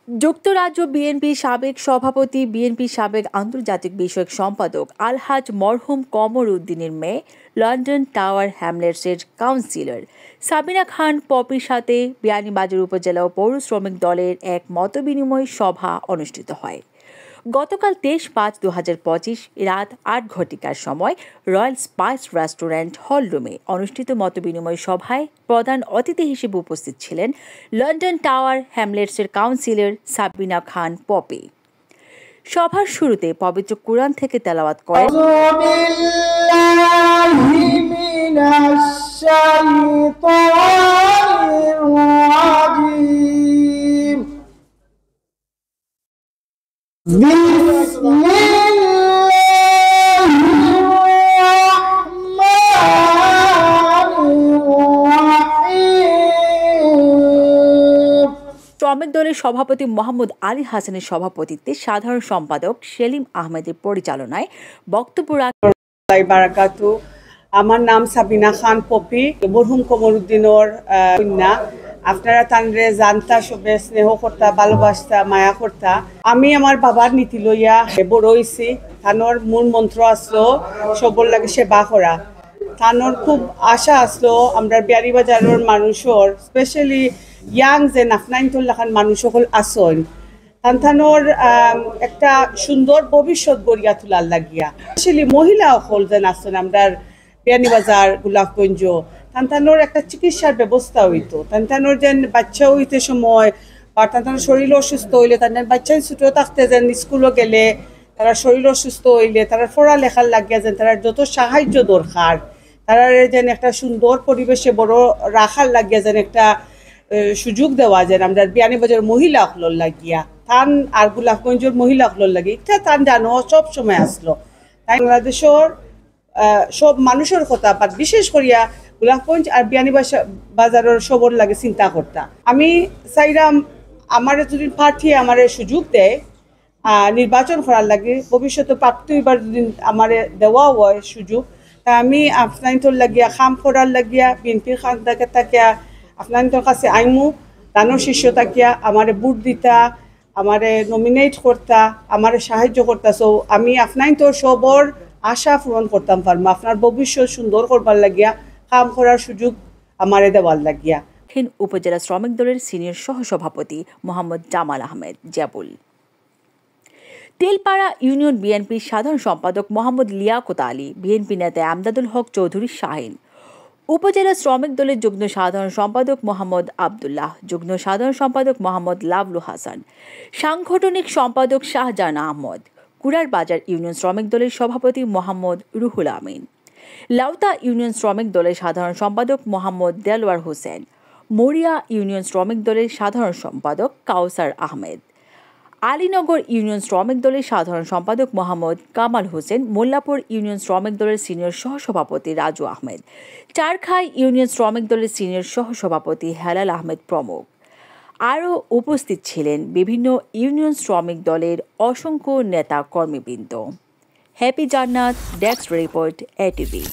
যুক্তরাজ্য বিএনপির সাবেক সভাপতি, বিএনপির সাবেক আন্তর্জাতিক বিষয়ক সম্পাদক আলহাজ মরহুম কমর উদ্দিনের মেয়ে, লন্ডন টাওয়ার হ্যামলেটসের কাউন্সিলর সাবিনা খান পপির সাথে বিয়ানীবাজার উপজেলা ও পৌর শ্রমিক দলের এক মতবিনিময় সভা অনুষ্ঠিত হয়। গতকাল 23/5/2025 রাত 8 ঘটিকার সময় রয়্যাল স্পাইস রেস্টুরেন্ট হলরুমে অনুষ্ঠিত মতবিনিময় সভায় প্রধান অতিথি হিসেবে উপস্থিত ছিলেন লন্ডন টাওয়ার হ্যামলেটসের কাউন্সিলর সাবিনা খান পপি। সভার শুরুতে পবিত্র কুরআন থেকে তেলাওয়াত করেন শ্রমিক দলের সভাপতি মোহাম্মদ আলী হাসানের সভাপতিত্বে সাধারণ সম্পাদক সেলিম আহমেদের পরিচালনায় বক্তব্য রাখেন। আমার নাম সাবিনা খান পপি, মরহুম কমর উদ্দিনের কন্যা। আপনারা তানরে জানতা, সবে স্নেহ করতা, ভালোবাসতা, মায়া করতা। আমি আমার বাবার নীতি লইয়া বড় হইছি। তানোর মূল মন্ত্র আসলো সবর লাগে সেবা করা। তানোর খুব আশা আসলো আমরা বিয়ানীবাজারের মানুষের, স্পেশালি ইয়াং যে নাফনাইনতুল লাখান মানুষ সকল আসন তানোর একটা সুন্দর ভবিষ্যৎ গড়িয়া তোলার লাগিয়া, স্পেশালি মহিলা সকল যেন আসন আমরা বিয়ানীবাজার গোলাপগঞ্জ তানোর একটা চিকিৎসার ব্যবস্থা হইতো। তানোর যেন বাচ্চা হইতে সময় বা তানোর শরীর অসুস্থ হইলে, তাদের বাচ্চা ছোটো থাকতে যেন স্কুলে গেলে, তারা শরীর অসুস্থ হইলে, তারা পড়ালেখার লাগিয়া যেন তারা যত সাহায্য দরকার, তারা যেন একটা সুন্দর পরিবেশে বড় রাখার লাগিয়া যেন একটা সুযোগ দেওয়া যায় আমরা বিয়ানীবাজার মহিলা হলর লাগিয়া তান আর গোলাপগঞ্জের মহিলা হলর লাগে এটা তান জানো সব সময় আসলো। তাই বাংলাদেশের সব মানুষের কথা বা বিশেষ করিয়া গোলাপগঞ্জ আর বিয়ানীবাজারের সবর লাগে চিন্তা করতা। আমি চাইলাম আমার যদি প্রার্থী আমার সুযোগ দেয় নির্বাচন করার লাগে, ভবিষ্যতে প্রাপ্তি এবার যদি আমার দেওয়া হয় সুযোগ, তা আমি আপনার লাগিয়া কাম করার লাগিয়া বিএনপির খান থাকিয়া আপনার কাছে আইমু, তানোর শিষ্য থাকিয়া আমারে ভোট দিতা, আমারে নমিনেট করতা, আমারে সাহায্য করতা। সো আমি আপনার তো সবর আশা পূরণ করতাম পারবো, আপনার ভবিষ্যৎ সুন্দর করবার লাগিয়া কাম করার সুযোগ আমারে দেওয়ার লাগিয়া। উপজেলা শ্রমিক দলের সিনিয়র সহসভাপতি মোহাম্মদ জামাল আহমেদ জাবুল, তেলপাড়া ইউনিয়ন বিএনপির সাধারণ সম্পাদক মোহাম্মদ লিয়াকত আলী, বিএনপি নেতা আমদাদুল হক চৌধুরী শাহিন, উপজেলা শ্রমিক দলের যুগ্ম সাধারণ সম্পাদক মোহাম্মদ আবদুল্লাহ, যুগ্ম সাধারণ সম্পাদক মোহাম্মদ লাভলু হাসান, সাংগঠনিক সম্পাদক শাহজাহান আহমদ, কুড়ার বাজার ইউনিয়ন শ্রমিক দলের সভাপতি মোহাম্মদ রুহুল আমিন, লাউতা ইউনিয়ন শ্রমিক দলের সাধারণ সম্পাদক মোহাম্মদ দেলওয়ার হোসেন, মরিয়া ইউনিয়ন শ্রমিক দলের সাধারণ সম্পাদক কাউসার আহমেদ, আলীনগর ইউনিয়ন শ্রমিক দলের সাধারণ সম্পাদক মোহাম্মদ কামাল হোসেন, মোল্লাপুর ইউনিয়ন শ্রমিক দলের সিনিয়র সহসভাপতি রাজু আহমেদ, চারখাই ইউনিয়ন শ্রমিক দলের সিনিয়র সহসভাপতি হেলাল আহমেদ প্রমুখ। আরও উপস্থিত ছিলেন বিভিন্ন ইউনিয়ন শ্রমিক দলের অসংখ্য নেতা কর্মীবৃন্দ। হ্যাপি জান্নাত, ডেস্ক রিপোর্ট, এটিভি।